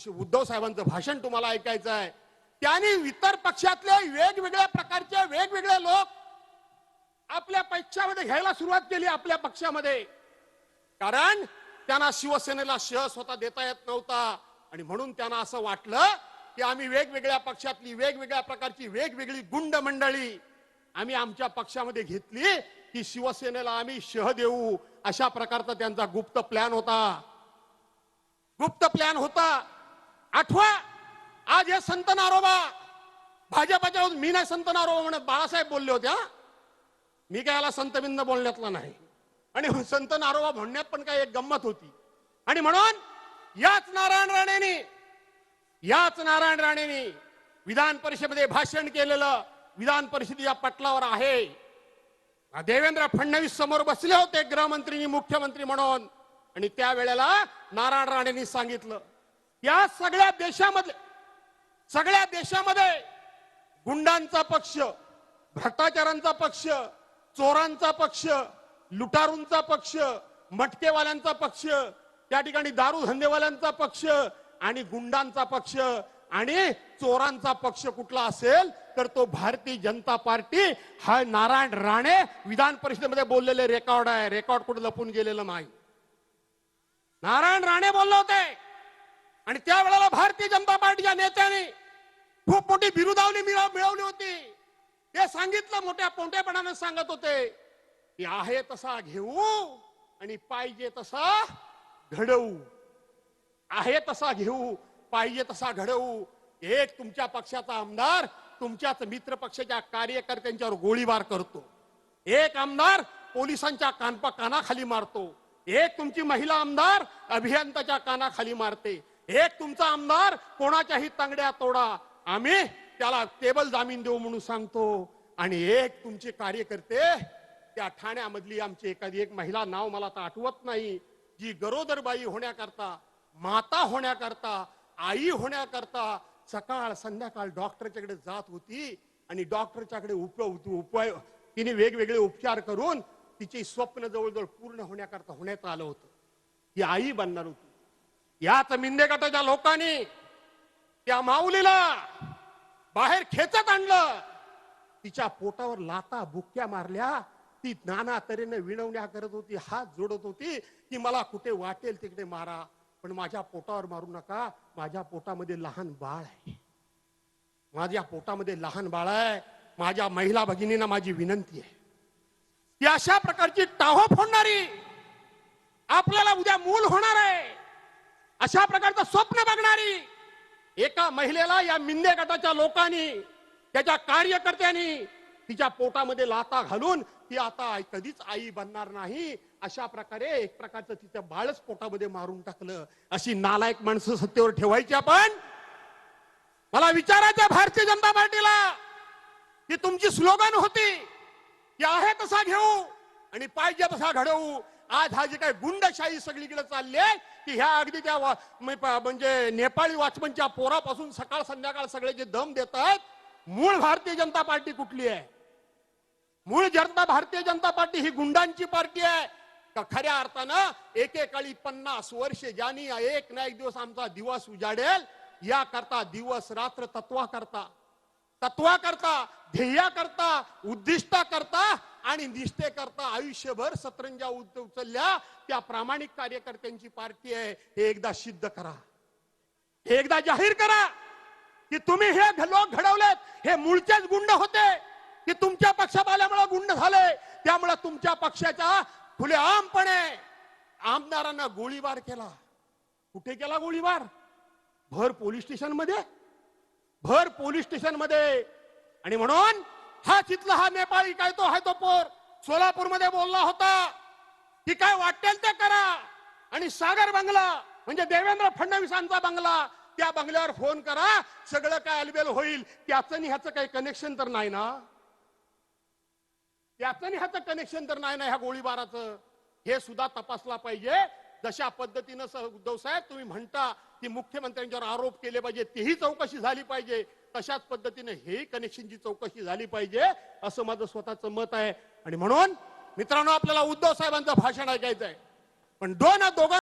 उद्धव साहेबांचं भाषण तुम्हाला ऐकायचं आहे। त्यांनी इतर पक्षातले वेगवेगळ्या प्रकारचे वेगवेगळे लोक आपल्या पक्षामध्ये घ्यायला सुरुवात केली आपल्या पक्षामध्ये, कारण त्यांना शिवसेनेला शह स्वतः देता येत नव्हता आणि म्हणून त्यांना असं वाटलं की आम्ही वेगवेगळ्या पक्षातली वेगवेगळ्या प्रकारची वेगवेगळी गुंड मंडळी आम्ही आमच्या पक्षामध्ये घेतली की शिवसेनेला आम्ही शह देऊ, अशा प्रकारचा त्यांचा गुप्त प्लॅन होता। आठवा, आज हे संत नारोबा भाजपच्या, मी नाही संत नारोबा म्हणत, बाळासाहेब बोलले होते। मी काय याला संत बिंद बोलण्यातला नाही आणि संत नारोबा म्हणण्यात पण काय एक गंमत होती। आणि म्हणून याच नारायण राणेंनी विधान परिषदेमध्ये भाषण केलेलं विधान परिषदेच्या पटलावर आहे। देवेंद्र फडणवीस समोर बसले होते गृहमंत्री मुख्यमंत्री म्हणून, आणि त्यावेळेला नारायण राणेंनी सांगितलं या सगळ्या देशामध्ये गुंडांचा पक्ष, भ्रष्टाचारांचा पक्ष, चोरांचा पक्ष, लुटारूंचा पक्ष, मटकेवाल्यांचा पक्ष, त्या ठिकाणी दारू धंदेवाल्यांचा पक्ष आणि गुंडांचा पक्ष आणि चोरांचा पक्ष कुठला असेल तर तो भारतीय जनता पार्टी। हा नारायण राणे विधान परिषदेमध्ये बोललेले रेकॉर्ड आहे, रेकॉर्ड कुठे लपून गेलेलं नाही। नारायण राणे बोलले होते आणि त्यावेळेला भारतीय जनता पार्टीच्या नेत्यांनी खूप मोठी बिरुदावली मिळवली होती। ते सांगितलं, मोठ्या पोंटेपणाने सांगत होते की आहे तसा घेऊ आणि पाहिजे तसा घडवू, आहे तसा घेऊ पाहिजे तसा घडवू। एक तुमच्या पक्षाचा आमदार तुमच्याच मित्र पक्षाच्या कार्यकर्त्यांच्यावर गोळीबार करतो, एक आमदार पोलिसांच्या कानाखाली मारतो, एक तुमची महिला आमदार अभियंताच्या कानाखाली मारते, एक तुमचा आमदार कोणाच्याही तांगड्या तोडा आम्ही त्याला टेबल जामीन देऊ म्हणून सांगतो, आणि एक तुमचे कार्यकर्ते त्या ठाण्यामधली आमची एखादी एक महिला, नाव मला आता आठवत नाही, जी गरोदर बाई होण्याकरता, माता होण्याकरता, आई होण्याकरता सकाळ संध्याकाळ डॉक्टरच्याकडे जात होती आणि डॉक्टरच्याकडे तिने वेगवेगळे उपचार करून तिचे स्वप्न जवळजवळ पूर्ण होण्यात आलं होतं। ही आई बनणार होती। याच मिंदे गटाच्या लोकांनी त्या माऊलीला बाहेर खेचत आणलं, तिच्या पोटावर लाता बुक्क्या मारल्या, ती नाना तऱ्हेने विनवण्या करत होती, हात जोडत होती की मला कुठे वाटेल तिकडे मारा पण माझ्या पोटावर मारू नका, माझ्या पोटामध्ये लहान बाळ आहे, माझ्या पोटामध्ये लहान बाळ आहे, माझ्या महिला भगिनींना माझी विनंती आहे। ती अशा प्रकारची टाहो फोडणारी, आपल्याला उद्या मूल होणार आहे अशा प्रकारचं स्वप्न बघणारी एका महिलेला या मिंदे गटाच्या लोकांनी, त्याच्या कार्यकर्त्यांनी तिच्या पोटामध्ये लाता घालून ती आता कधीच आई बनणार नाही अशा प्रकारे एक प्रकारचं तिचं बाळच पोटामध्ये मारून टाकलं। अशी नालायक माणसं सत्तेवर ठेवायची आपण? मला विचारायचं भारतीय जनता पार्टीला की तुमची स्लोगन होती की आहे तसा घेऊ आणि पाहिजे तसा घडवू। आज हा जे काही गुंडशाही सगळीकडे चालली आहे की ह्या अगदी त्या म्हणजे नेपाळी वॉचमनच्या पोरापासून सकाळ संध्याकाळ सगळे जे दम देत आहेत, मूळ भारतीय जनता पार्टी कुठली आहे? मूळ भारतीय जनता पार्टी ही गुंडांची पार्टी आहे का खऱ्या अर्थानं एकेकाळी 50 वर्षे ज्यांनी एक ना एक दिवस आमचा दिवस उजाडेल या करता दिवस रात्र तत्वा करता ध्येया करता उद्दिष्टा करता आणि निष्ठे करता आयुष्यभर सतरंजा उचलल्या त्या प्रामाणिक कार्यकर्त्यांची पार्टी आहे। हे एकदा सिद्ध करा, हे एकदा जाहीर करा की तुम्ही हे लोक घडवलेत, हे मूळचेच गुंड होते की तुमच्या पक्षात आल्यामुळे गुंड झाले, त्यामुळे तुमच्या पक्षाच्या खुलेआमपणे आमदारांना गोळीबार केला। कुठे केला गोळीबार? भर पोलीस स्टेशन मध्ये। आणि म्हणून हा तिथला हा नेपाळी काय तो आहे तो पोर सोलापूरमध्ये बोलला होता की काय वाटेल ते करा, आणि सागर बंगला म्हणजे देवेंद्र फडणवीसांचा बंगला, त्या बंगल्यावर फोन करा, सगळं काय अलबेल होईल। त्याचं ह्याचं काही कनेक्शन तर नाही ना, ह्या गोळीबाराचं? हे सुद्धा तपासला पाहिजे। जशा पद्धतीनं उद्धव साहेब तुम्ही म्हणता की मुख्यमंत्र्यांच्यावर आरोप केले पाहिजे, तेही चौकशी झाली पाहिजे, तशाच पद्धतीने हेही कनेक्शनची चौकशी झाली पाहिजे असं माझं स्वतःचं मत आहे। आणि म्हणून मित्रांनो, आपल्याला उद्धव साहेबांचं भाषण ऐकायचं आहे, पण दोघांना